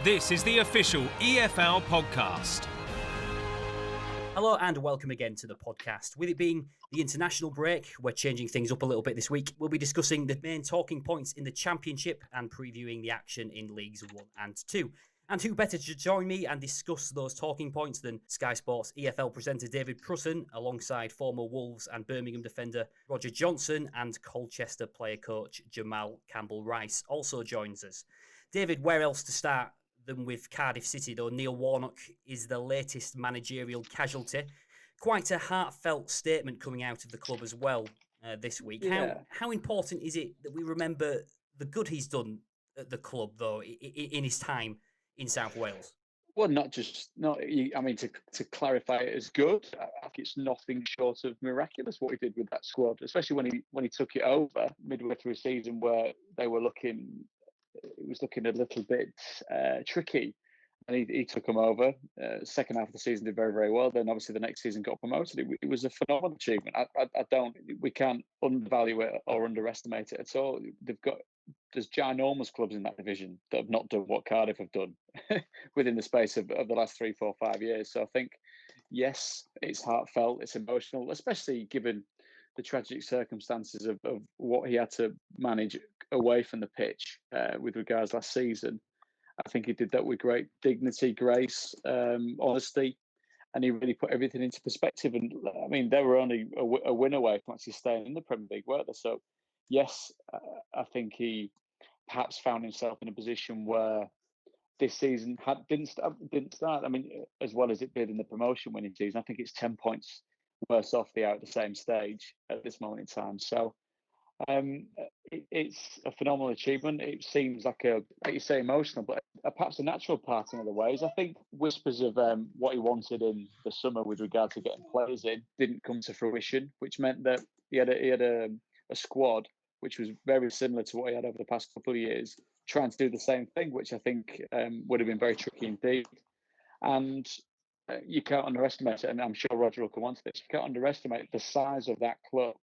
This is the official EFL Podcast. Hello and welcome again to the podcast. With it being the international break, we're changing things up a little bit this week. We'll be discussing the main talking points in the Championship and previewing the action in Leagues 1 and 2. And who better to join me and discuss those talking points than Sky Sports EFL presenter David Prutton, alongside former Wolves and Birmingham defender Roger Johnson and Colchester player coach Jamal Campbell Ryce also joins us. David, where else to start than with Cardiff City, though Neil Warnock is the latest managerial casualty. Quite a heartfelt statement coming out of the club as well this week. Yeah. How important is it that we remember the good he's done at the club, though, in his time in South Wales? Well, to clarify it as good, I think it's nothing short of miraculous what he did with that squad, especially when he took it over midway through a season where it was looking a little bit tricky, and he took them over. Second half of the season did very, very well. Then obviously the next season got promoted. It was a phenomenal achievement. We can't undervalue it or underestimate it at all. There's ginormous clubs in that division that have not done what Cardiff have done within the space of the last 3, 4, 5 years. So I think, yes, it's heartfelt, it's emotional, especially given the tragic circumstances of what he had to manage away from the pitch with regards last season. I think he did that with great dignity, grace, honesty, and he really put everything into perspective. And I mean, they were only a win away from actually staying in the Premier League, weren't they? So, yes, I think he perhaps found himself in a position where this season didn't start. I mean, as well as it did in the promotion winning season, I think it's 10 points worse off the out at the same stage at this moment in time. So it's a phenomenal achievement. It seems like you say, emotional, but perhaps a natural parting of the ways. I think whispers of what he wanted in the summer with regard to getting players in didn't come to fruition, which meant that he had a squad which was very similar to what he had over the past couple of years, trying to do the same thing, which I think would have been very tricky indeed. And you can't underestimate it, and I'm sure Roger will come on to this. You can't underestimate the size of that club.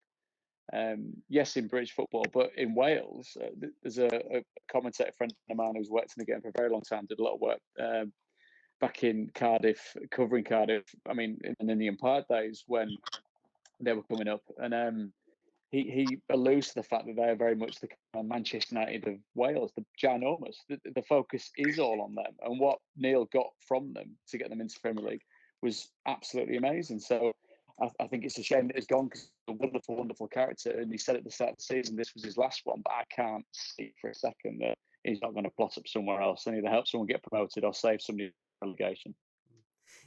Yes, in British football, but in Wales, there's a commentator friend of mine who's worked in the game for a very long time, did a lot of work back in Cardiff, covering Cardiff. I mean, in the Ninian Park days when they were coming up, and he alludes to the fact that they are very much the Manchester United of Wales, the ginormous. The focus is all on them, and what Neil got from them to get them into the Premier League was absolutely amazing. So I think it's a shame that he's gone, because he's a wonderful, wonderful character. And he said at the start of the season this was his last one, but I can't see for a second that he's not going to plot up somewhere else and either help someone get promoted or save somebody from relegation.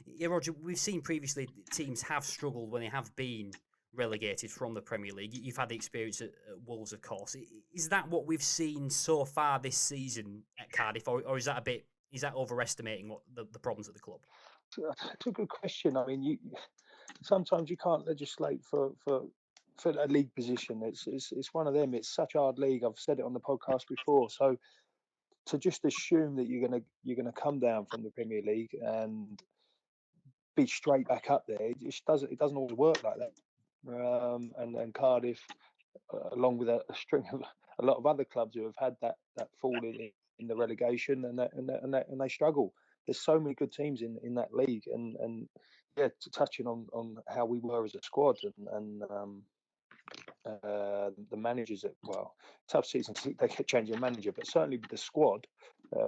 Yeah, Roger, we've seen previously teams have struggled when they have been relegated from the Premier League. You've had the experience at Wolves, of course. Is that what we've seen so far this season at Cardiff, or is that overestimating what the problems at the club? It's a good question. I mean, sometimes you can't legislate for a league position. It's one of them. It's such a hard league. I've said it on the podcast before. So to just assume that you're gonna come down from the Premier League and be straight back up there, it doesn't always work like that. And Cardiff, along with a string of a lot of other clubs who have had that fall in the relegation, and they struggle. There's so many good teams in that league, and yeah, touching on how we were as a squad, and the managers tough season. They kept changing manager, but certainly with the squad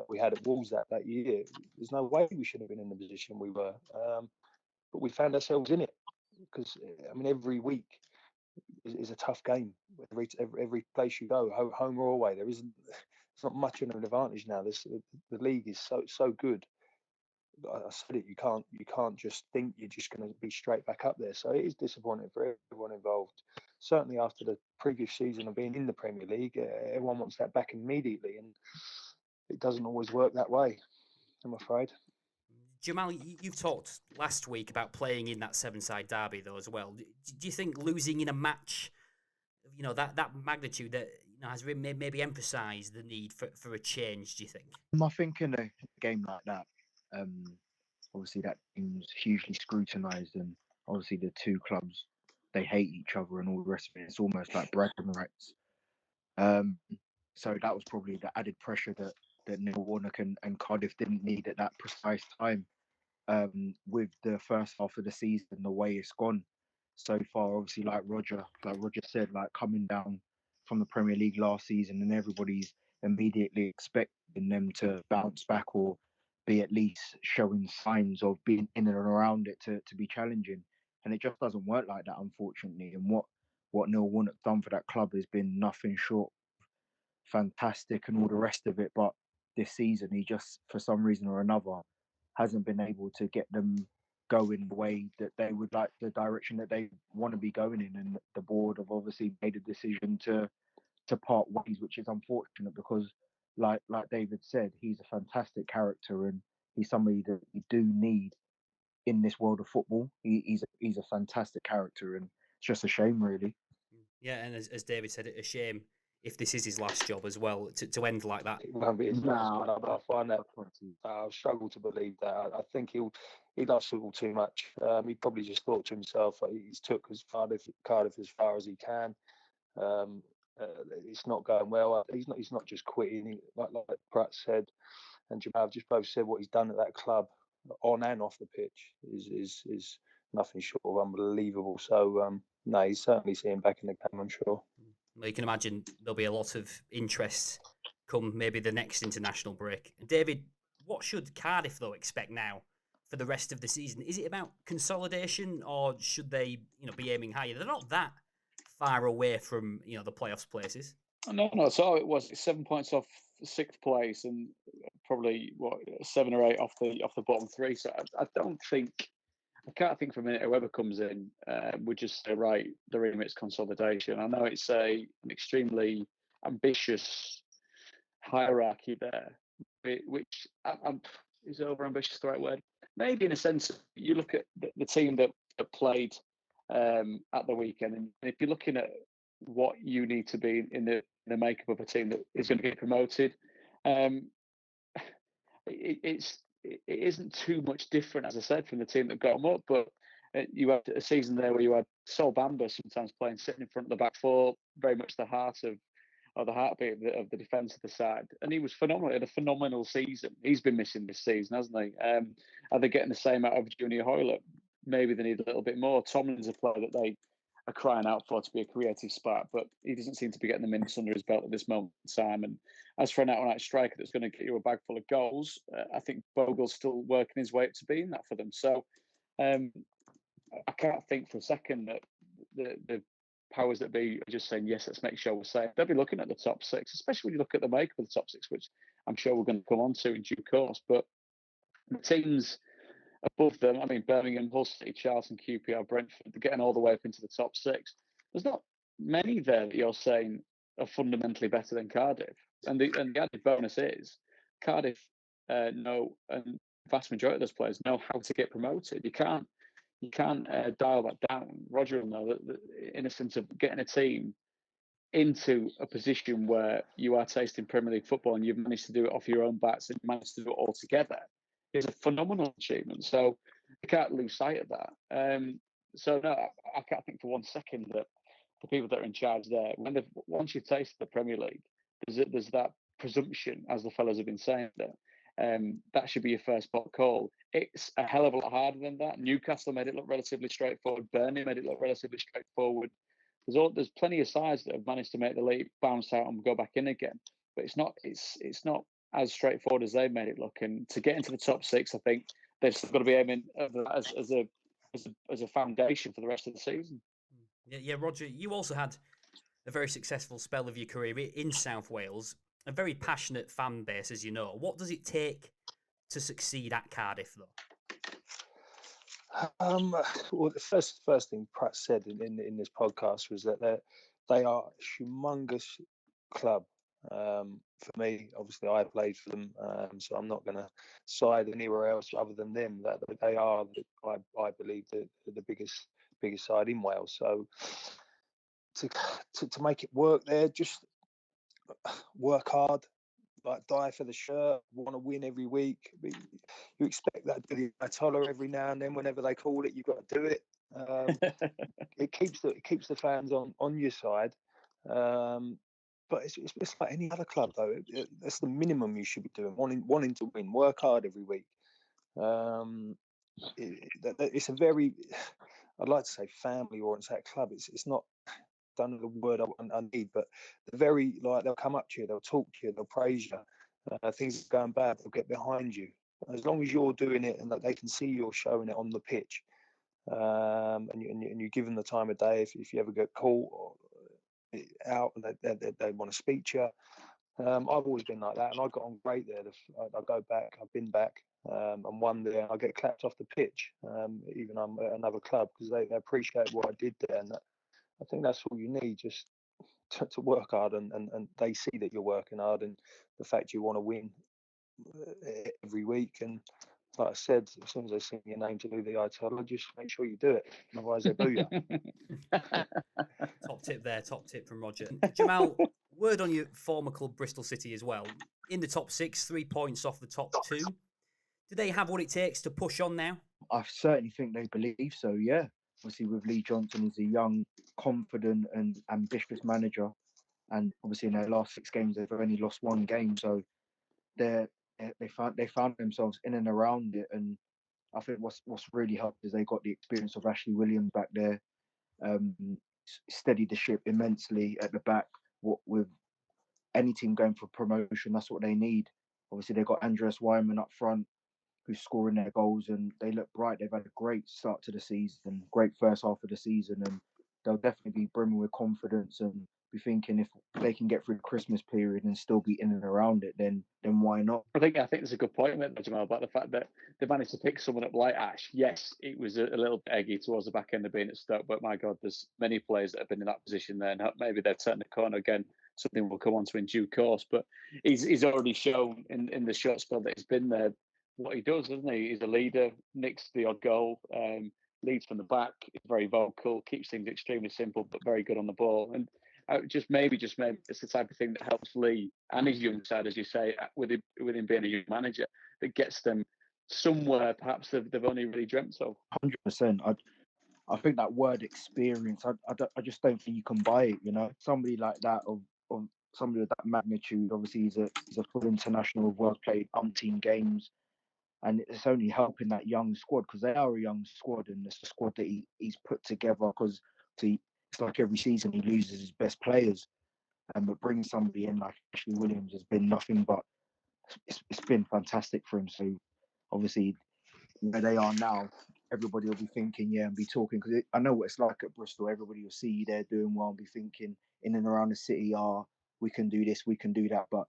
we had at Wolves that year, there's no way we should have been in the position we were, but we found ourselves in it, because I mean every week is a tough game. Every place you go, home or away, it's not much of an advantage now. The league is so good. I said it. You can't just think you're just going to be straight back up there. So it is disappointing for everyone involved. Certainly after the previous season of being in the Premier League, everyone wants that back immediately, and it doesn't always work that way, I'm afraid. Jamal, you've talked last week about playing in that seven-side derby, though, as well. Do you think losing in a match, that magnitude, that has maybe emphasised the need for a change? Do you think? I think in a game like that, obviously that team's hugely scrutinised, and obviously the two clubs, they hate each other and all the rest of it. It's almost like bragging rights. So that was probably the added pressure that that Neil Warnock and Cardiff didn't need at that precise time. With the first half of the season, the way it's gone so far, obviously, like Roger said, like coming down from the Premier League last season, and everybody's immediately expecting them to bounce back or be at least showing signs of being in and around it to be challenging. And it just doesn't work like that, unfortunately. And what Neil Warnock done for that club has been nothing short fantastic and all the rest of it. But this season, he just, for some reason or another, hasn't been able to get them going the way that they would like, the direction that they want to be going in. And the board have obviously made a decision to part ways, which is unfortunate because, like David said, he's a fantastic character and he's somebody that you do need in this world of football. He's a fantastic character, and it's just a shame, really. Yeah, and as David said, a shame if this is his last job as well to end like that. It won't be his last one. I find that I struggle to believe that. I think he loves football too much. He probably just thought to himself, he's took Cardiff as far as he can. It's not going well. He's not just quitting. Like Pratt said, and Jamal have just both said what he's done at that club, on and off the pitch, is nothing short of unbelievable. So no, he's certainly seeing back in the game, I'm sure. Well, you can imagine there'll be a lot of interest come maybe the next international break. David, what should Cardiff though expect now for the rest of the season? Is it about consolidation, or should they, be aiming higher? They're not that far away from, the playoffs places. No. So it was 7 points off sixth place, and probably 7 or 8 off the bottom three. So I can't think for a minute whoever comes in would just say, right, the remit's consolidation. I know it's an extremely ambitious hierarchy there, which is over ambitious the right word? Maybe in a sense, you look at the team that played at the weekend, and if you're looking at what you need to be in the makeup of a team that is going to get promoted, it isn't too much different, as I said, from the team that got them up. But you had a season there where you had Sol Bamba sometimes playing sitting in front of the back four, very much the heart of the heartbeat of the defence of the side, and he was phenomenal. He had a phenomenal season. He's been missing this season, hasn't he? Are they getting the same out of Junior Hoylett? Maybe they need a little bit more. Tomlin's a player that they are crying out for to be a creative spark, but he doesn't seem to be getting the minutes under his belt at this moment in time. And as for an out-and-out striker that's going to get you a bag full of goals, I think Bogle's still working his way up to being that for them. So I can't think for a second that the powers that be are just saying, yes, let's make sure we're safe. They'll be looking at the top six, especially when you look at the makeup of the top six, which I'm sure we're going to come on to in due course. But the teams above them, I mean, Birmingham, Hull City, Charlton, QPR, Brentford, they're getting all the way up into the top six. There's not many there that you're saying are fundamentally better than Cardiff. And the added bonus is Cardiff know, and the vast majority of those players know how to get promoted. You can't dial that down. Roger will know that in a sense of getting a team into a position where you are tasting Premier League football and you've managed to do it off your own bats and managed to do it all together is a phenomenal achievement. So you can't lose sight of that. So no, I can't think for 1 second that the people that are in charge there, once you've tasted the Premier League, there's that presumption, as the fellas have been saying, that that should be your first pot call. It's a hell of a lot harder than that. Newcastle made it look relatively straightforward. Burnley made it look relatively straightforward. There's plenty of sides that have managed to make the league bounce out and go back in again, but it's not as straightforward as they made it look. And to get into the top six, I think they've still got to be aiming as a foundation for the rest of the season. Yeah, Roger, you also had a very successful spell of your career in South Wales, a very passionate fan base, as you know. What does it take to succeed at Cardiff, though? Well, the first thing Pratt said in this podcast was that they are a humongous club. For me, obviously, I played for them, so I'm not going to side anywhere else other than them. That they are, I believe, the biggest side in Wales. So to make it work there, just work hard, like die for the shirt, want to win every week. You expect that to be a toller every now and then. Whenever they call it, you've got to do it. It keeps the fans on your side. But it's like any other club, though. That's the minimum you should be doing. Wanting to win, work hard every week. It's a very, I'd like to say, family-oriented club. It's not. Don't know the word I need, but they're very like they'll come up to you, they'll talk to you, they'll praise you. Things are going bad, they'll get behind you. As long as you're doing it and that they can see you're showing it on the pitch, and you give them the time of day. If you ever get caught or out and they want to speak to you, I've always been like that, and I got on great there. I go back, I've been back and won there, and I get clapped off the pitch, even I'm at another club, because they appreciate what I did there, and I think that's all you need, just to work hard, and they see that you're working hard, and the fact you want to win every week. And like I said, as soon as they see your name to do the ITL, just make sure you do it, otherwise they boo you. Top tip there, top tip from Roger. Jamal, word on your former club Bristol City as well. In the top 6, 3 points off the top 2. Do they have what it takes to push on now? I certainly think they believe so, yeah. Obviously, with Lee Johnson, he's a young, confident and ambitious manager. And obviously, in their last 6 games, they've only lost 1 game. So they found themselves in and around it. And I think what's really helped is they got the experience of Ashley Williams back there, steadied the ship immensely at the back. What with any team going for promotion, that's what they need. Obviously, they've got Andreas Wyman up front, who's scoring their goals, and they look bright. They've had a great start to the season, great first half of the season, and they'll definitely be brimming with confidence and be thinking if they can get through the Christmas period and still be in and around it, then why not? I think there's a good point there, Jamal, about the fact that they managed to pick someone up like Ash. Yes, it was a little bit eggy towards the back end of being at Stoke, but my God, there's many players that have been in that position there, and maybe they've turned the corner again. Something we'll come on to in due course, but he's already shown in the short spell that he's been there what he does, doesn't he? He's a leader, nicks the odd goal, leads from the back, is very vocal, keeps things extremely simple, but very good on the ball. And just maybe it's the type of thing that helps Lee and his young side, as you say, with him being a young manager, that gets them somewhere perhaps they've only really dreamt of. 100%. I think that word experience, I just don't think you can buy it. You know, somebody like that of somebody of that magnitude. Obviously, he's a full international, well played umpteen games, and it's only helping that young squad, because they are a young squad, and it's a squad that he's put together. Because it's like every season he loses his best players, but bringing somebody in like Ashley Williams has been nothing but it's been fantastic for him. So obviously, where they are now, everybody will be thinking, and be talking, because I know what it's like at Bristol. Everybody will see you there doing well and be thinking in and around the city, we can do this, we can do that. But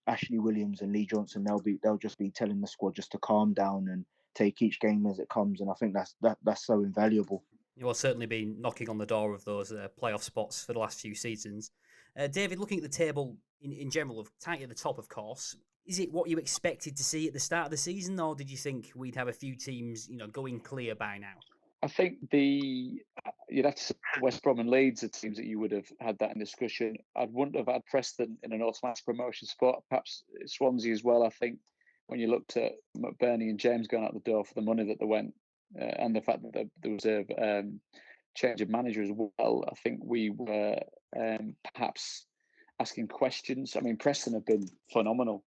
Ashley Williams and Lee Johnson, they'll just be telling the squad just to calm down and take each game as it comes. And I think that's so invaluable. You will certainly be knocking on the door of those playoff spots for the last few seasons. David, looking at the table in general, tight at the top, of course, is it what you expected to see at the start of the season, or did you think we'd have a few teams, going clear by now? I think you'd have to say West Brom and Leeds are teams that you would have had that in discussion. I wouldn't have had Preston in an automatic promotion spot. Perhaps Swansea as well. I think when you looked at McBurney and James going out the door for the money that they went, and the fact that there was a change of manager as well, I think we were perhaps asking questions. I mean, Preston have been phenomenal.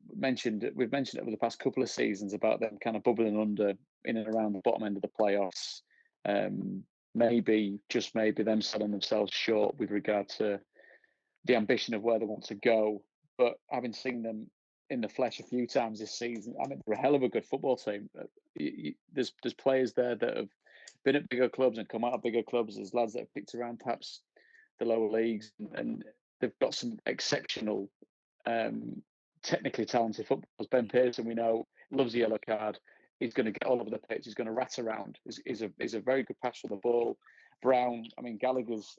We've mentioned it over the past couple of seasons about them kind of bubbling under in and around the bottom end of the playoffs. Maybe them selling themselves short with regard to the ambition of where they want to go. But having seen them in the flesh a few times this season, I mean, they're a hell of a good football team. There's players there that have been at bigger clubs and come out of bigger clubs. There's lads that have picked around perhaps the lower leagues, and they've got some exceptional technically talented footballers. Ben Pearson, we know, loves the yellow card. He's going to get all over the pitch. He's going to rat around. He's a very good passer of the ball. Brown, I mean, Gallagher's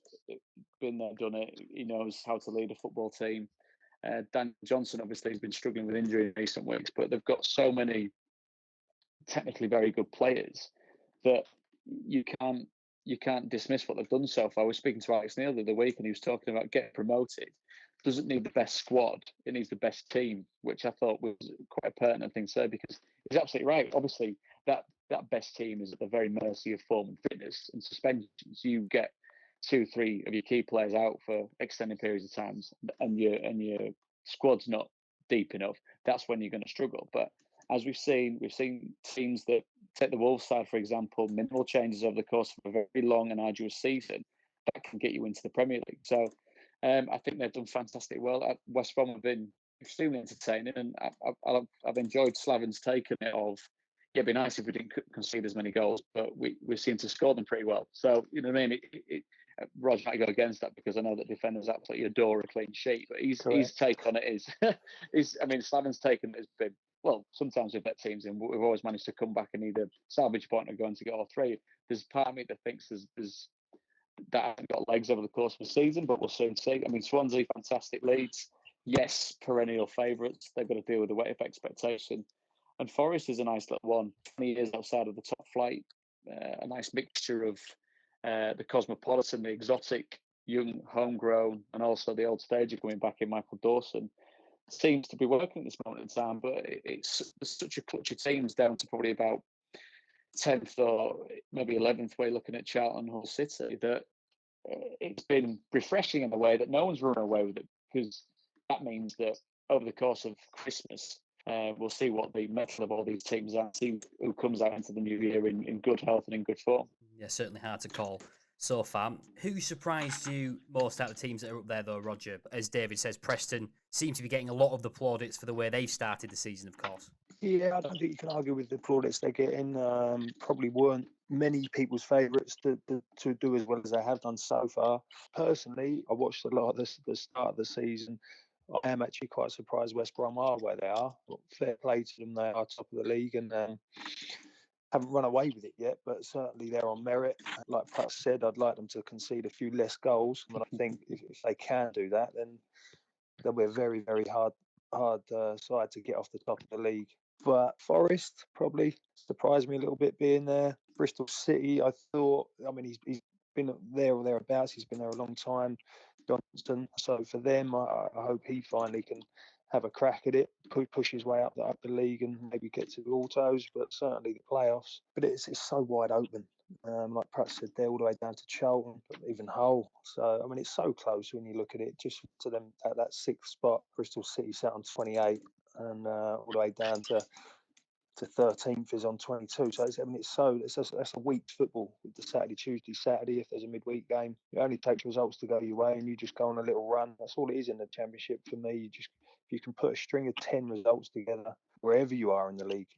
been there, done it. He knows how to lead a football team. Dan Johnson, obviously, has been struggling with injury in recent weeks, but they've got so many technically very good players that you can't dismiss what they've done so far. I was speaking to Alex Neil the other week, and he was talking about getting promoted doesn't need the best squad, it needs the best team, which I thought was quite a pertinent thing to say, because he's absolutely right. Obviously, that best team is at the very mercy of form and fitness and suspensions. You get 2-3 of your key players out for extended periods of times, and your squad's not deep enough, that's when you're going to struggle. But as we've seen teams that, take the Wolves side, for example, minimal changes over the course of a very long and arduous season that can get you into the Premier League. So I think they've done fantastic well. West Brom have been extremely entertaining, and I've enjoyed Slaven's take on it of, yeah, it'd be nice if we didn't concede as many goals, but we seem to score them pretty well. So, you know what I mean? Roger might go against that because I know that defenders absolutely adore a clean sheet, but his take on it is Slaven's take on it has been, well, sometimes we've let teams in, we've always managed to come back and either salvage a point or go on to get all three. There's part of me that thinks there's that hasn't got legs over the course of the season, but we'll soon see. I mean, Swansea, fantastic leads. Yes, perennial favourites. They've got to deal with the weight of expectation. And Forest is a nice little one, 20 years outside of the top flight, a nice mixture of the cosmopolitan, the exotic, young, homegrown, and also the old stager coming back in Michael Dawson. Seems to be working at this moment in time, but it's such a clutch of teams down to probably about 10th or maybe 11th way looking at Charlton, Hull City, that it's been refreshing in a way that no one's run away with it, because that means that over the course of Christmas, we'll see what the mettle of all these teams are, see who comes out into the new year in good health and in good form. Yeah, certainly hard to call so far. Who surprised you most out of the teams that are up there, though, Roger? As David says, Preston seem to be getting a lot of the plaudits for the way they've started the season, of course. Yeah, I don't think you can argue with the plaudits they're getting. Probably weren't many people's favourites to do as well as they have done so far. Personally, I watched a lot of the start of the season. I am actually quite surprised West Brom are where they are. But fair play to them, they are top of the league and haven't run away with it yet, but certainly they're on merit. Like Pratt said, I'd like them to concede a few less goals. And I think if they can do that, then they'll be a very, very hard side to get off the top of the league. But Forest probably surprised me a little bit being there. Bristol City, I mean, he's been there or thereabouts. He's been there a long time, Johnson. So for them, I hope he finally can have a crack at it, push his way up the league and maybe get to the autos, but certainly the playoffs. But it's so wide open. Like Pratt said, they're all the way down to Charlton, even Hull. So, I mean, it's so close when you look at it, just to them at that sixth spot. Bristol City sat on 28 and all the way down to 13th is on 22. So, that's a week's football with the Saturday, Tuesday, Saturday. If there's a midweek game, it only takes results to go your way and you just go on a little run. That's all it is in the Championship for me. If you can put a string of 10 results together, wherever you are in the league,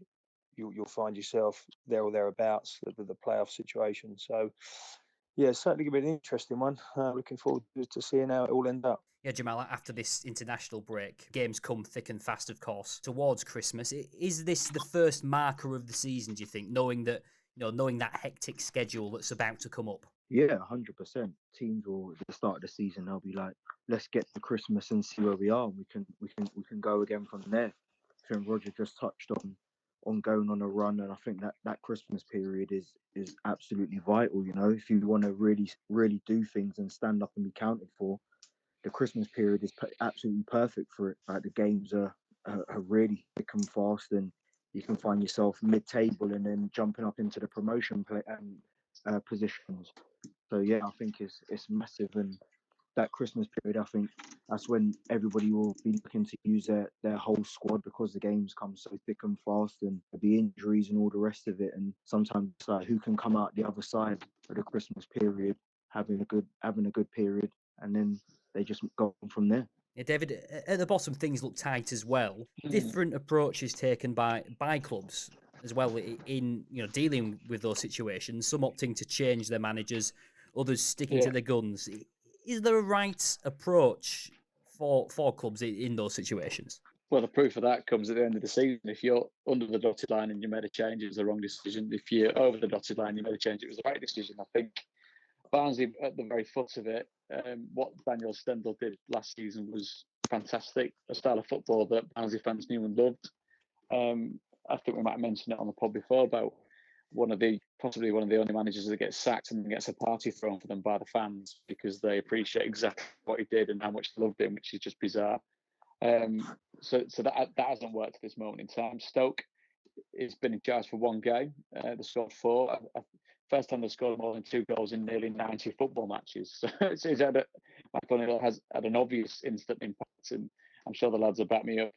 you'll find yourself there or thereabouts the playoff situation. So, yeah, certainly going to be an interesting one. Looking forward to seeing how it all ends up. Yeah, Jamal, after this international break, games come thick and fast, of course, towards Christmas. Is this the first marker of the season, do you think, knowing that hectic schedule that's about to come up? Yeah, 100%. Teams will, at the start of the season, they'll be like, let's get to Christmas and see where we are. We can go again from there. I think Roger just touched on going on a run, and I think that Christmas period is absolutely vital. You know, if you want to really do things and stand up and be counted for, the Christmas period is absolutely perfect for it. Like, the games are really thick and fast, and you can find yourself mid-table and then jumping up into the promotion positions. So yeah, I think it's massive, and that Christmas period, I think that's when everybody will be looking to use their whole squad, because the games come so thick and fast and the injuries and all the rest of it. And sometimes it's like, who can come out the other side of the Christmas period having a good period, and then they just go on from there. Yeah, David, at the bottom things look tight as well. Different approaches taken by clubs as well in dealing with those situations. Some opting to change their managers, others sticking to their guns. Is there a right approach for clubs in those situations? Well, the proof of that comes at the end of the season. If you're under the dotted line and you made a change, it was the wrong decision. If you're over the dotted line, you made a change, it was the right decision. I think Barnsley at the very foot of it. What Daniel Stendel did last season was fantastic. A style of football that Barnsley fans knew and loved. I think we might have mentioned it on the pod before about possibly one of the only managers that gets sacked and gets a party thrown for them by the fans because they appreciate exactly what he did and how much they loved him, which is just bizarre. So that hasn't worked at this moment in time. Stoke, he's been in charge for one game. They scored 4. First time they scored more than 2 goals in nearly 90 football matches. So he's had Michael O'Neill has had an obvious instant impact, and I'm sure the lads will back me up.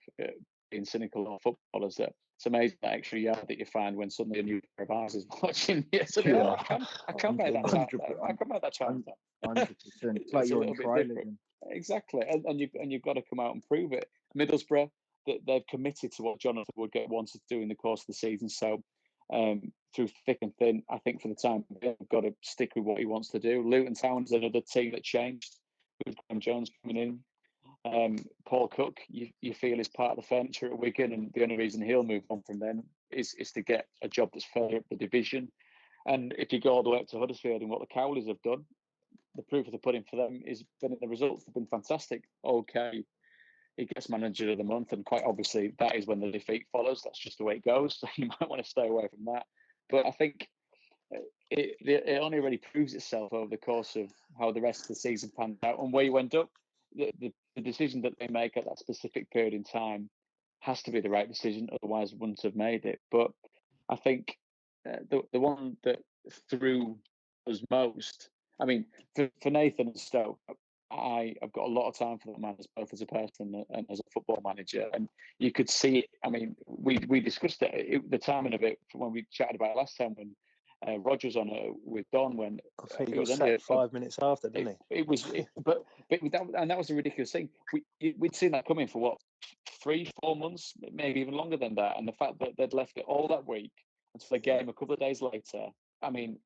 Being cynical on footballers, that it's amazing that extra yard that you find when suddenly a new pair of eyes is watching you. So, I can make that chance. I can make that chance. 100%. It's like you're in trial again. Exactly, and you've got to come out and prove it. Middlesbrough, they've committed to what Jonathan Woodgate wanted to do in the course of the season. So through thick and thin, I think for the time they've got to stick with what he wants to do. Luton Town is another team that changed with Graham Jones coming in. Paul Cook, you feel is part of the furniture at Wigan, and the only reason he'll move on from them is to get a job that's further up the division. And if you go all the way up to Huddersfield and what the Cowleys have done, the proof of the pudding for them is been in the results. They've been fantastic. Okay, he gets manager of the month, and quite obviously that is when the defeat follows. That's just the way it goes. So you might want to stay away from that. But I think it only really proves itself over the course of how the rest of the season panned out and where you end up. The decision that they make at that specific period in time has to be the right decision, otherwise wouldn't have made it. But I think the one that threw us most, I mean, for Nathan and Stoke, I've got a lot of time for that man, both as a person and as a football manager. And you could see it. I mean, we discussed the timing of it from when we chatted about it last time when Roger was on with Don, when I think he got sacked 5 minutes after, didn't he? It was, but that was a ridiculous thing. We'd seen that coming for what, 3-4 months, maybe even longer than that. And the fact that they'd left it all that week until the game a couple of days later. I mean,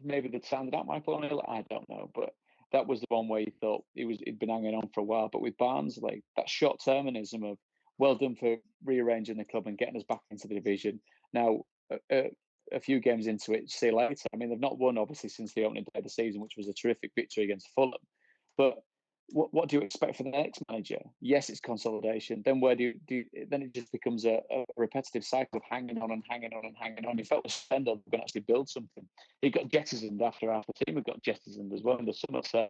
maybe they'd sounded out Michael O'Neill. I don't know, but that was the one where you thought he'd been hanging on for a while. But with Barnsley, that short-termism of well done for rearranging the club and getting us back into the division. Now, a few games into it, see you later. I mean, they've not won, obviously, since the opening day of the season, which was a terrific victory against Fulham. But what do you expect for the next manager? Yes, it's consolidation. Then where do you then it just becomes a repetitive cycle of hanging on and hanging on and hanging on. You felt with Stendhal they're going to actually build something. He got jettisoned after half the team had got jettisoned as well in the summer. So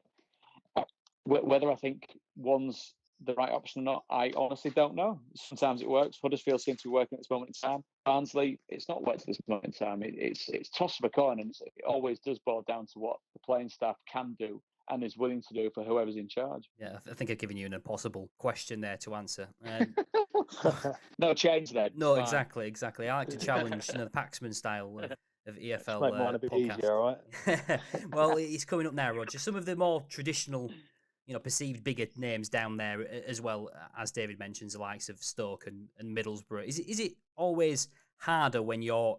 whether I think one's the right option or not, I honestly don't know. Sometimes it works. Huddersfield seems to be working at this moment in time. Barnsley, it's not worked at this moment in time. It's toss of a coin, and it always does boil down to what the playing staff can do and is willing to do for whoever's in charge. Yeah, I think I've given you an impossible question there to answer. No change there. No, exactly. I like to challenge the Paxman style of EFL Make mine a bit podcast. easier, all right? Well, it's coming up now, Roger. Some of the more traditional, perceived bigger names down there as well, as David mentions, the likes of Stoke and Middlesbrough. Is it always harder when you're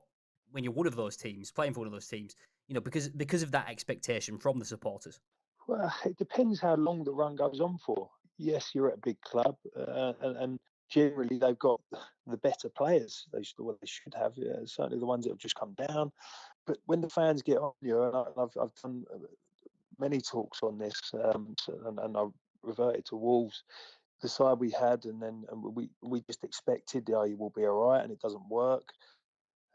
one of those teams, playing for one of those teams, because of that expectation from the supporters? Well, it depends how long the run goes on for. Yes, you're at a big club, and generally they've got the better players. They should have, certainly the ones that have just come down. But when the fans get on you, and I've done many talks on this, and I reverted to Wolves, the side we had, and we just expected, you will be all right, and it doesn't work.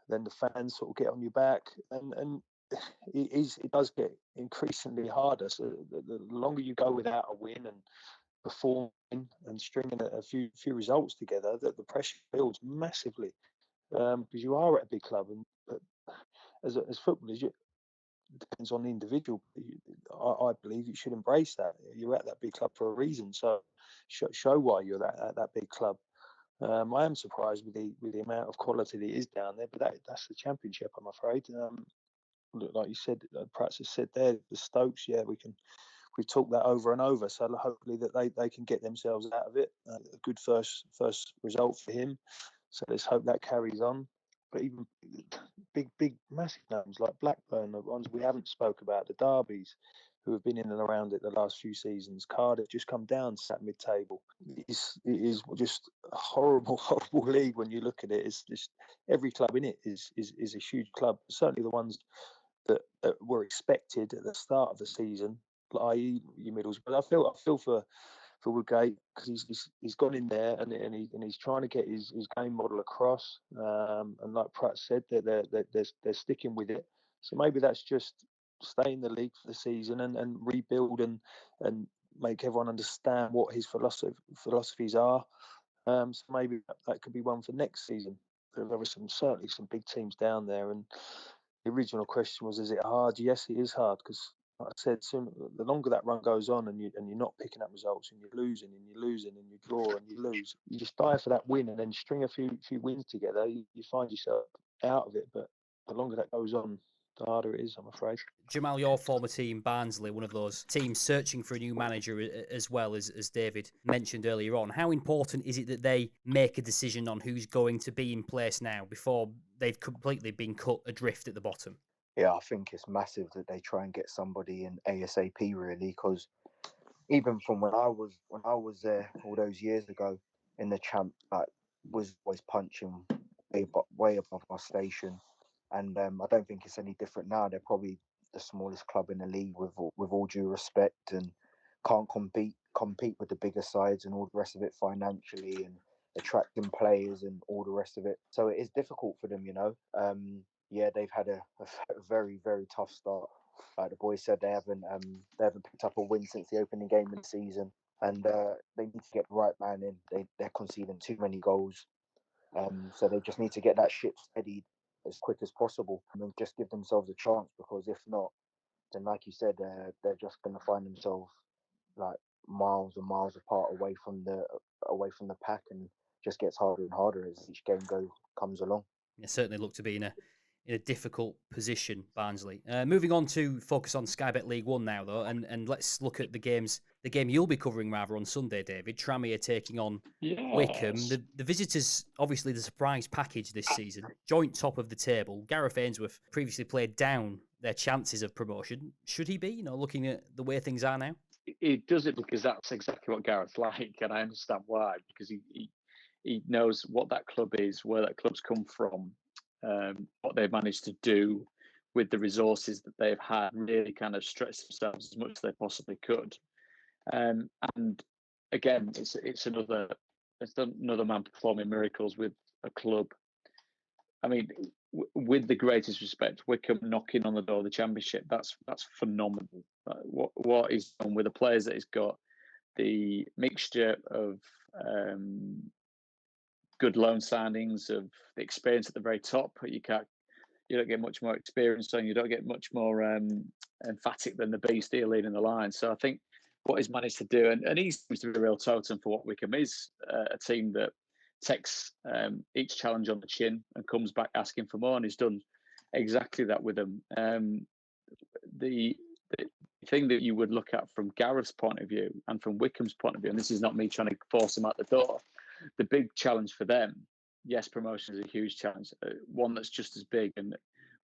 Then the fans sort of get on your back, and it does get increasingly harder. So the longer you go without a win and performing and stringing a few results together, that the pressure builds massively, because you are at a big club, but as footballers, it depends on the individual. I believe you should embrace that. You're at that big club for a reason, so show why you're at that big club. I am surprised with the amount of quality that is down there, but that's the Championship, I'm afraid. Like you said, Pratt has said there, the Stokes, we've talked that over and over. So hopefully that they can get themselves out of it. A good first result for him. So let's hope that carries on. But even big, massive names like Blackburn, the ones we haven't spoke about, the Derbies, who have been in and around it the last few seasons. Cardiff just come down, sat mid-table. It is just a horrible league when you look at it. It's just every club in it is a huge club. Certainly the ones that were expected at the start of the season, i.e. your Middles. But I feel for Woodgate, because he's gone in there and he's trying to get his game model across. And like Pratt said, they're sticking with it. So maybe that's just stay in the league for the season and rebuild and make everyone understand what his philosophies are. So maybe that could be one for next season. there were certainly some big teams down there. And the original question was, is it hard? Yes, it is hard because, like I said, the longer that run goes on, and you're not picking up results, and you're losing, and you're losing, and you draw, and you lose, you just die for that win, and then string a few wins together, you find yourself out of it. But the longer that goes on, the harder it is, I'm afraid. Jamal, your former team, Barnsley, one of those teams searching for a new manager as well, as David mentioned earlier on. How important is it that they make a decision on who's going to be in place now before they've completely been cut adrift at the bottom? Yeah, I think it's massive that they try and get somebody in ASAP, really, because even from when I was there all those years ago in the champ, like, was always punching way above our station. And I don't think it's any different now. They're probably the smallest club in the league, with all due respect, and can't compete with the bigger sides and all the rest of it financially, and attracting players and all the rest of it. So it is difficult for them, you know. Yeah, they've had a very, very tough start. Like the boys said, they haven't picked up a win since the opening game of the season, and they need to get the right man in. They're conceding too many goals. So they just need to get that ship steadied as quick as possible and just give themselves a chance, because if not, then, like you said, they're just going to find themselves like miles and miles apart away from the pack, and just gets harder and harder as each game comes along. They certainly look to be in a difficult position, Barnsley. Moving on to focus on Sky Bet League One now, though, and let's look at the game you'll be covering rather on Sunday, David. Tranmere taking on Wycombe. The visitors, obviously the surprise package this season, joint top of the table. Gareth Ainsworth previously played down their chances of promotion. Should he be, looking at the way things are now? He does it because that's exactly what Gareth's like, and I understand why, because he knows what that club is, where that club's come from, what they've managed to do with the resources that they've had, really kind of stretch themselves as much as they possibly could. And again, it's another man performing miracles with a club. I mean, with the greatest respect, Wycombe knocking on the door of the Championship, that's phenomenal. What he's done with the players that he's got, the mixture of good loan signings, of the experience at the very top. You don't get much more experience, and you don't get much more emphatic than the beast here leading the line. So I think what he's managed to do, and he seems to be a real totem for what Wycombe is, a team that takes each challenge on the chin and comes back asking for more, and he's done exactly that with them. The thing that you would look at from Gareth's point of view and from Wycombe's point of view, and this is not me trying to force them out the door, the big challenge for them, yes, promotion is a huge challenge, one that's just as big and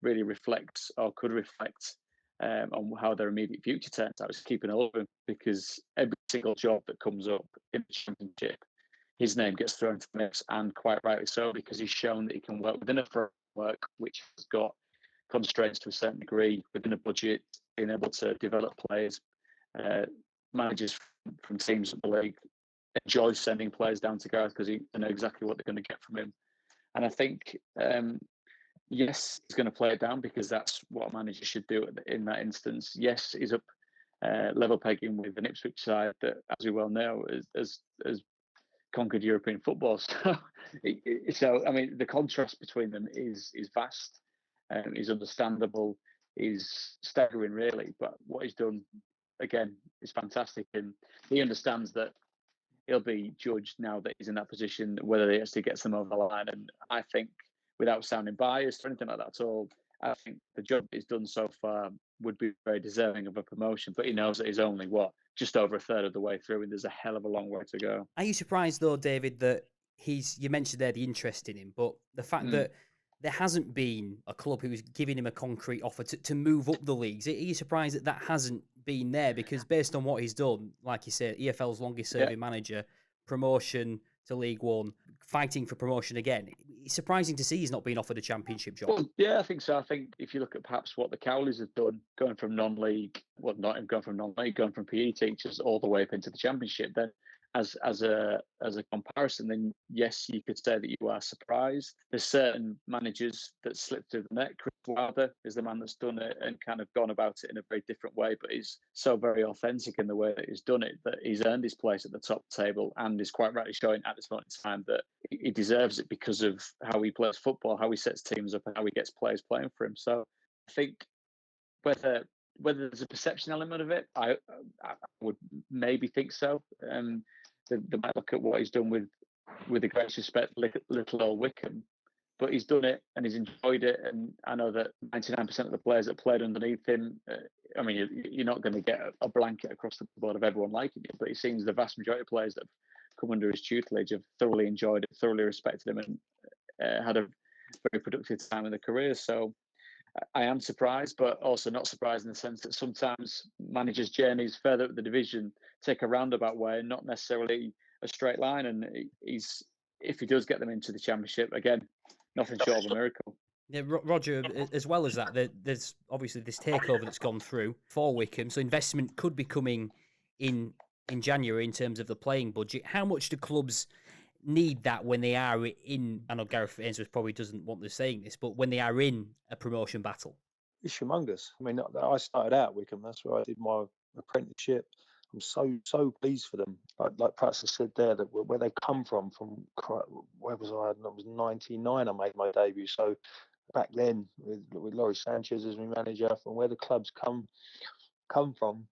really reflects, or could reflect, on how their immediate future turns out, is keeping it open, because every single job that comes up in the Championship, his name gets thrown into the mix, and quite rightly so, because he's shown that he can work within a framework which has got constraints to a certain degree, within a budget, being able to develop players. Managers from teams in the league enjoy sending players down to Gareth because they know exactly what they're going to get from him. And I think, yes, he's going to play it down, because that's what a manager should do in that instance. Yes, he's up level pegging with an Ipswich side that, as we well know, has conquered European football. So I mean, the contrast between them is vast, is understandable, is staggering, really. But what he's done, again, is fantastic, and he understands that he'll be judged now that he's in that position, whether he actually gets them over the line. And I think, without sounding biased or anything like that at all, I think the job he's done so far would be very deserving of a promotion. But he knows that he's only, just over a third of the way through, and there's a hell of a long way to go. Are you surprised, though, David, that you mentioned there the interest in him, but the fact that there hasn't been a club who's giving him a concrete offer to move up the leagues? Are you surprised that hasn't been there? Because based on what he's done, like you said, EFL's longest serving manager, promotion to League One, fighting for promotion again. It's surprising to see he's not been offered a Championship job. Well, yeah, I think so. I think if you look at perhaps what the Cowleys have done, going from non-league, not even going from non-league, going from PE teachers all the way up into the Championship, then as a comparison, then yes, you could say that you are surprised. There's certain managers that slip through the net. Chris Wilder is the man that's done it and kind of gone about it in a very different way, but he's so very authentic in the way that he's done it that he's earned his place at the top table and is quite rightly showing at this moment in time that he deserves it because of how he plays football, how he sets teams up, and how he gets players playing for him. So I think whether there's a perception element of it, I would maybe think so. They might look at what he's done with the greatest respect, little old Wycombe, but he's done it and he's enjoyed it. And I know that 99% of the players that played underneath him, I mean, you're not going to get a blanket across the board of everyone liking it, but it seems the vast majority of players that have come under his tutelage have thoroughly enjoyed it, thoroughly respected him, and had a very productive time in their careers. So I am surprised, but also not surprised in the sense that sometimes managers' journeys further up the division take a roundabout way and not necessarily a straight line. And if he does get them into the Championship, again, nothing short of a miracle. Yeah, Roger, as well as that, there's obviously this takeover that's gone through for Wycombe, so investment could be coming in January in terms of the playing budget. How much do clubs need that when they are in, I know Gareth Ainsworth probably doesn't want to saying this, but when they are in a promotion battle? It's humongous. I mean, I started out at Wycombe. That's where I did my apprenticeship. I'm so pleased for them. Like Prutton said there, that where they come from where was I? It was 99 I made my debut. So back then with Laurie Sanchez as my manager, from where the clubs come from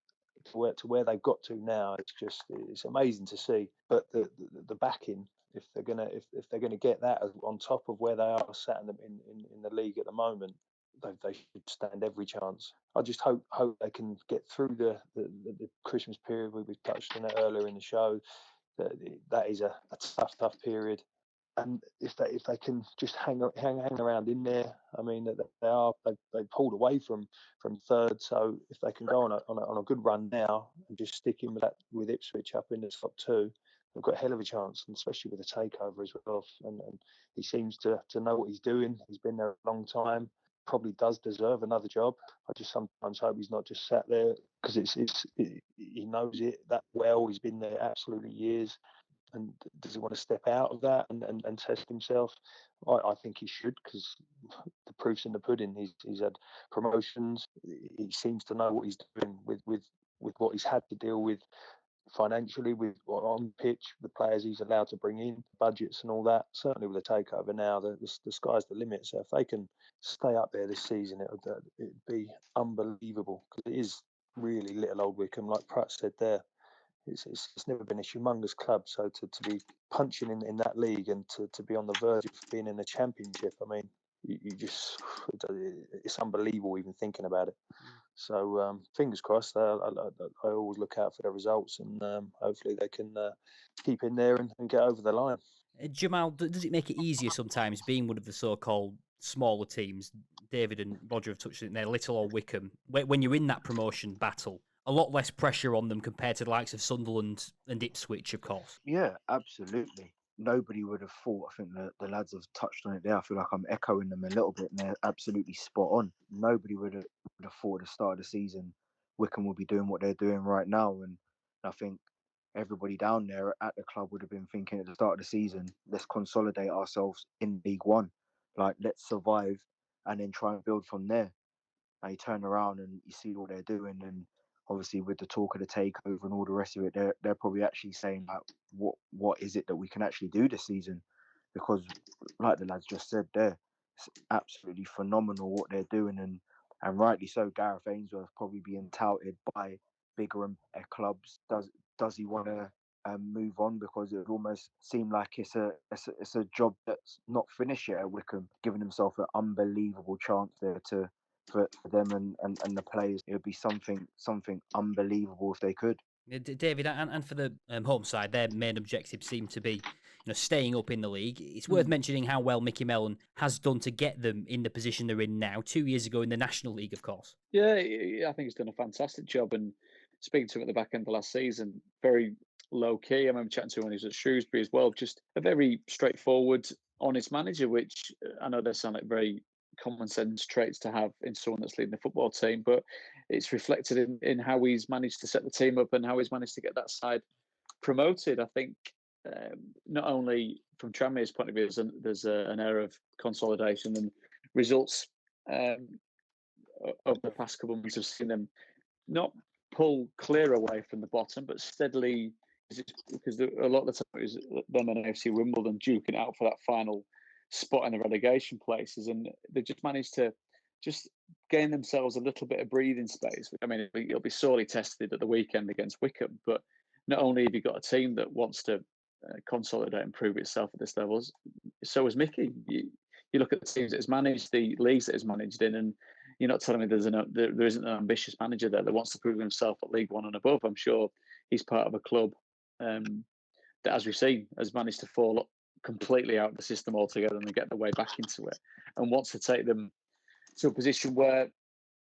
to where they've got to now, it's amazing to see. But the backing, if they're gonna get that on top of where they are sat in the league at the moment, they should stand every chance. I just hope they can get through the Christmas period. We touched on it earlier in the show. That is a tough period. And if they can just hang around in there, I mean they pulled away from third. So if they can go on a good run now and just stick in with Ipswich up in the top two, they've got a hell of a chance, and especially with the takeover as well. And he seems to know what he's doing. He's been there a long time. Probably does deserve another job. I just sometimes hope he's not just sat there because he knows it that well. He's been there absolutely years. And does he want to step out of that and test himself? I think he should, because the proof's in the pudding. He's had promotions. He seems to know what he's doing with what he's had to deal with financially, with on pitch, the players he's allowed to bring in, budgets and all that. Certainly with the takeover now, the sky's the limit. So if they can stay up there this season, it'd be unbelievable, because it is really little old Wycombe, like Pratt said there. It's never been a humongous club, so to be punching in that league and to be on the verge of being in the Championship, I mean, you just, it's unbelievable even thinking about it. So fingers crossed. I always look out for the results, and hopefully they can keep in there and get over the line. Jamal, does it make it easier sometimes being one of the so-called smaller teams? David and Roger have touched it there, Little or Wycombe. When you're in that promotion battle, a lot less pressure on them compared to the likes of Sunderland and Ipswich, of course. Yeah, absolutely. Nobody would have thought. I think the lads have touched on it there. I feel like I'm echoing them a little bit, and they're absolutely spot on. Nobody would have thought at the start of the season Wycombe will be doing what they're doing right now. And I think everybody down there at the club would have been thinking at the start of the season, let's consolidate ourselves in League One. Like, let's survive and then try and build from there. And you turn around and you see what they're doing, and obviously with the talk of the takeover and all the rest of it, they're probably actually saying, like, what is it that we can actually do this season? Because like the lads just said there, it's absolutely phenomenal what they're doing, and rightly so. Gareth Ainsworth probably being touted by bigger and better clubs. Does he want to move on? Because it would almost seem like it's a job that's not finished yet at Wycombe, giving himself an unbelievable chance there for them and the players. It would be something unbelievable if they could. David, and for the home side, their main objective seemed to be, staying up in the league. It's worth mentioning how well Mickey Mellon has done to get them in the position they're in now. 2 years ago in the National League, of course. Yeah, I think he's done a fantastic job. And speaking to him at the back end of last season, very low key. I remember chatting to him when he was at Shrewsbury as well. Just a very straightforward, honest manager, which I know they sound like very common sense traits to have in someone that's leading the football team, but it's reflected in how he's managed to set the team up and how he's managed to get that side promoted. I think not only from Tranmere's point of view, there's an era of consolidation and results over the past couple of months. Have seen them not pull clear away from the bottom, but steadily, because a lot of the time it was them and AFC Wimbledon duking out for that final spot in the relegation places, and they just managed to just gain themselves a little bit of breathing space. I mean, it'll be sorely tested at the weekend against Wycombe, but not only have you got a team that wants to consolidate and prove itself at this level, so is Mickey. You look at the teams that has managed, the leagues that has managed in, and you're not telling me there isn't an ambitious manager there that wants to prove himself at League One and above. I'm sure he's part of a club that, as we've seen, has managed to fall completely out of the system altogether and get their way back into it, and wants to take them to a position where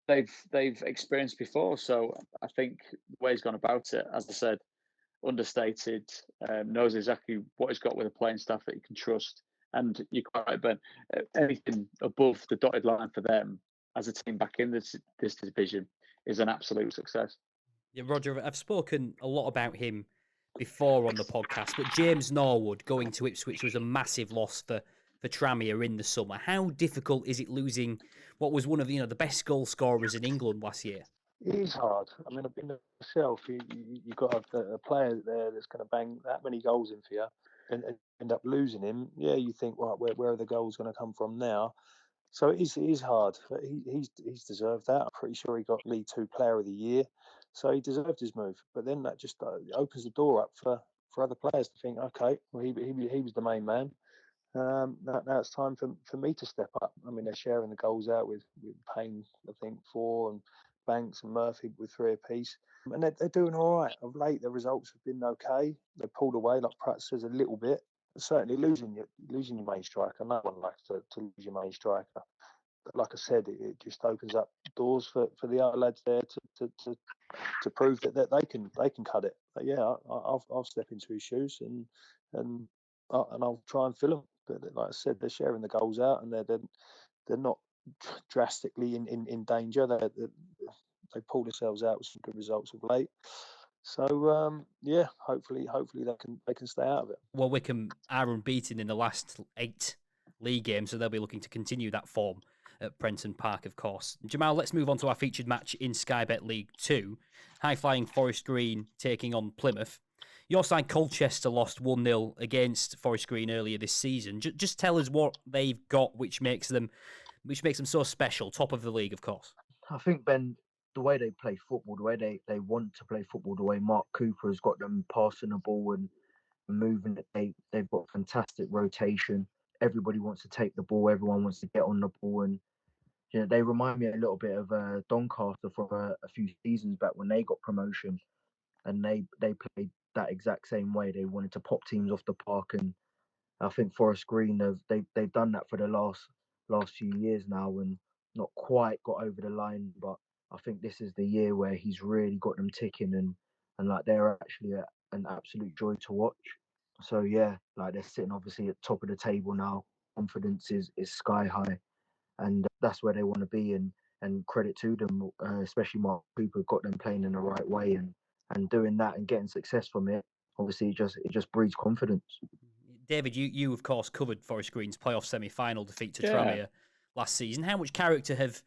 they've experienced before. So I think the way he's gone about it, as I said, understated, knows exactly what he's got with a playing staff that he can trust. And you're quite right, Ben. Anything above the dotted line for them as a team back in this division is an absolute success. Yeah, Roger, I've spoken a lot about him before on the podcast, but James Norwood going to Ipswich was a massive loss for Tranmere in the summer. How difficult is it losing what was one of the best goal scorers in England last year? It is hard. I mean, I've been there myself. You've got a player there that's going to bang that many goals in for you and end up losing him. Yeah, you think, right, where are the goals going to come from now? So it is hard. He's deserved that. I'm pretty sure he got League Two Player of the Year, so he deserved his move. But then that just opens the door up for other players to think, okay, well he was the main man. Now it's time for me to step up. I mean, they're sharing the goals out with Payne, I think 4, and Banks and Murphy with 3 apiece, and they're doing all right. Of late, the results have been okay. They pulled away, like Pratt says, a little bit. Certainly losing your main striker. No one likes to lose your main striker. But like I said, it just opens up doors for the other lads there to prove that they can cut it. But yeah, I'll step into his shoes and I'll try and fill them. But like I said, they're sharing the goals out, and they're not drastically in danger. They pulled themselves out with some good results of late. So yeah, hopefully they can stay out of it. Well, Wycombe are unbeaten in the last 8 league games, so they'll be looking to continue that form at Prenton Park, of course. Jamal, let's move on to our featured match in Sky Bet League 2. High-flying Forest Green taking on Plymouth. Your side, Colchester, lost 1-0 against Forest Green earlier this season. Just tell us what they've got, which makes them so special. Top of the league, of course. I think, Ben, the way they play football, the way they want to play football, the way Mark Cooper has got them passing the ball and moving it, they've got fantastic rotation. Everybody wants to take the ball. Everyone wants to get on the ball, and they remind me a little bit of Doncaster from a few seasons back when they got promotion, and they played that exact same way. They wanted to pop teams off the park, and I think Forest Green they've done that for the last few years now, and not quite got over the line. But I think this is the year where he's really got them ticking, and like they're actually an absolute joy to watch. So yeah, like they're sitting obviously at top of the table now. Confidence is sky high, and that's where they want to be. And credit to them, especially Mark Cooper, got them playing in the right way and doing that and getting success from it. Obviously, it just breeds confidence. David, you of course covered Forest Green's playoff semi-final defeat to Tranmere last season. How much character have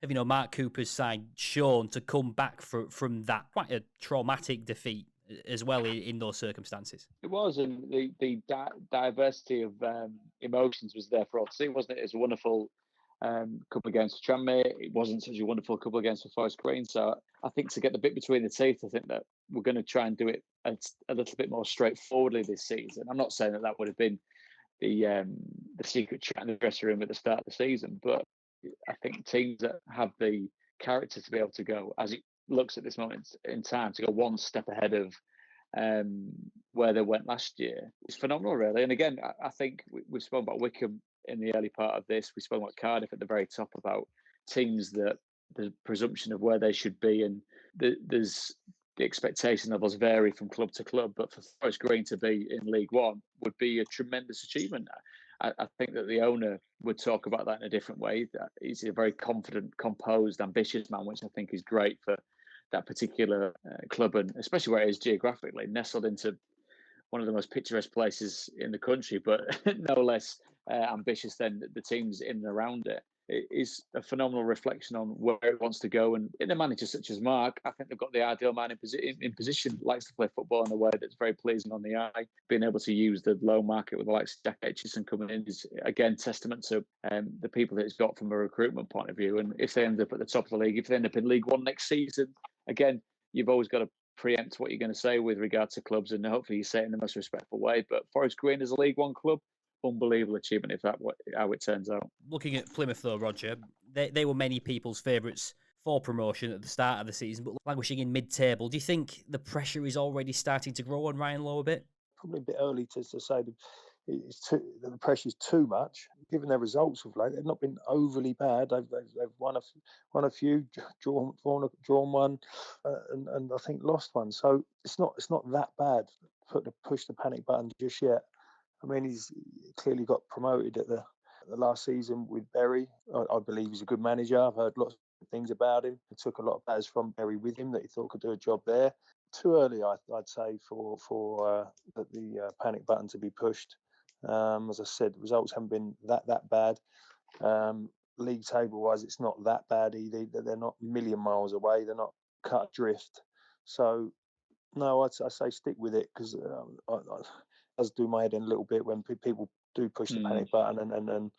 Mark Cooper's side shown to come back from that quite a traumatic defeat as well in those circumstances? It was, and the diversity of emotions was there for all to see, wasn't it? It's a wonderful couple against Tranmere. It wasn't such a wonderful couple against Forest Green. So I think to get the bit between the teeth, I think that we're going to try and do it a little bit more straightforwardly this season. I'm not saying that would have been the secret chat in the dressing room at the start of the season, but I think teams that have the character to be able to go, as it looks at this moment in time, to go one step ahead of where they went last year, is phenomenal, really. And again, I think we've spoken about Wycombe in the early part of this. We spoke about Cardiff at the very top, about teams that the presumption of where they should be, and there's the expectation levels vary from club to club. But for Forest Green to be in League One would be a tremendous achievement. I think that the owner would talk about that in a different way. He's a very confident, composed, ambitious man, which I think is great for that particular club, and especially where it is geographically nestled into one of the most picturesque places in the country, but no less ambitious than the teams in and around it. It is a phenomenal reflection on where it wants to go. And in a manager such as Mark, I think they've got the ideal man in position, likes to play football in a way that's very pleasing on the eye. Being able to use the low market with the likes of Jack Aitchison coming in is, again, testament to the people that it's got from a recruitment point of view. And if they end up at the top of the league, if they end up in League One next season, again, you've always got to preempt what you're going to say with regard to clubs, and hopefully you say it in the most respectful way. But Forest Green is a League One club. Unbelievable achievement if how it turns out. Looking at Plymouth though, Roger, they were many people's favourites for promotion at the start of the season, but languishing in mid-table. Do you think the pressure is already starting to grow on Ryan Lowe a bit? Probably a bit early to say the pressure's too much. Given their results of late, they've not been overly bad. They've won a few, drawn one, and I think lost one. So it's not that bad. Push the panic button just yet. I mean, he's clearly got promoted at the last season with Bury. I believe he's a good manager. I've heard lots of things about him. He took a lot of players from Bury with him that he thought could do a job there. Too early, I'd say, for the panic button to be pushed. As I said, the results haven't been that bad. League table-wise, it's not that bad either. They're not a million miles away. They're not cut adrift. So, no, I'd say stick with it, because does do my head in a little bit when people do push the panic button and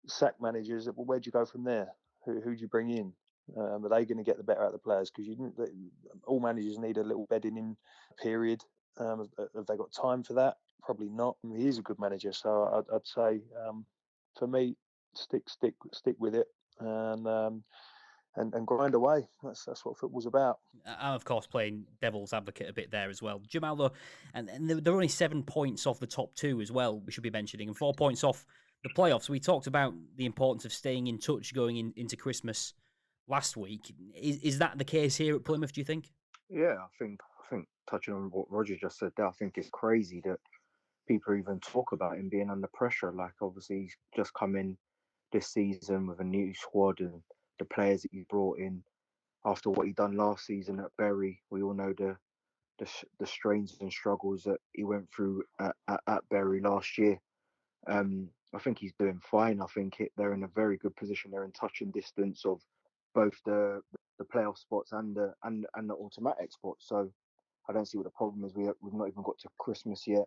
sack managers. Well, where do you go from there? Who do you bring in? Are they going to get the better out of the players? Because all managers need a little bedding in period. Have they got time for that? Probably not. I mean, he is a good manager, so I'd say for me, stick with it and grind away. That's what football's about. I'm, of course, playing devil's advocate a bit there as well. Jamal, though, and they're only 7 points off the top 2 as well, we should be mentioning, and 4 points off the playoffs. We talked about the importance of staying in touch going into Christmas last week. Is that the case here at Plymouth, do you think? Yeah, I think touching on what Roger just said there, I think it's crazy that people even talk about him being under pressure. Like, obviously, he's just come in this season with a new squad, and the players that he brought in after what he done last season at Bury. We all know the strains and struggles that he went through at Bury last year. I think he's doing fine. I think they're in a very good position. They're in touching distance of both the playoff spots and the automatic spots. So I don't see what the problem is. We've not even got to Christmas yet.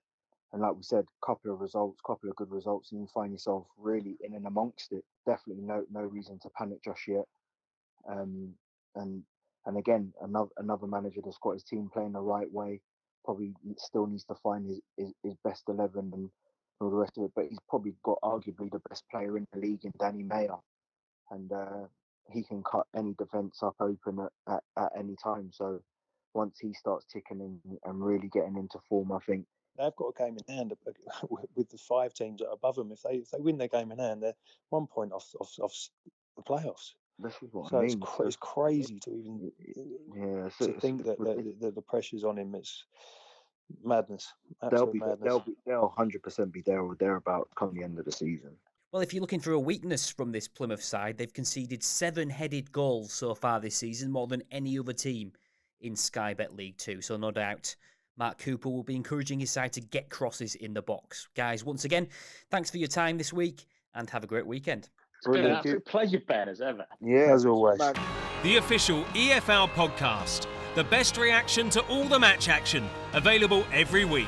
And like we said, couple of good results, and you find yourself really in and amongst it. Definitely no reason to panic just yet. And again, another manager that's got his team playing the right way, probably still needs to find his best 11 and all the rest of it. But he's probably got arguably the best player in the league in Danny Mayer, and he can cut any defence up open at any time. So once he starts ticking and really getting into form, I think they've got a game in hand with the 5 teams that are above them. If they win their game in hand, they're 1 point off the playoffs. This is what so I mean. It's crazy to even think that the pressure's on him. It's madness. Madness. They'll 100% be there or thereabout come the end of the season. Well, if you're looking for a weakness from this Plymouth side, they've conceded 7-headed goals so far this season, more than any other team in Sky Bet League 2. So no doubt Mark Cooper will be encouraging his side to get crosses in the box. Guys, once again, thanks for your time this week and have a great weekend. It's been an absolute pleasure, Ben, as ever. Yeah, as always. The official EFL Podcast. The best reaction to all the match action. Available every week.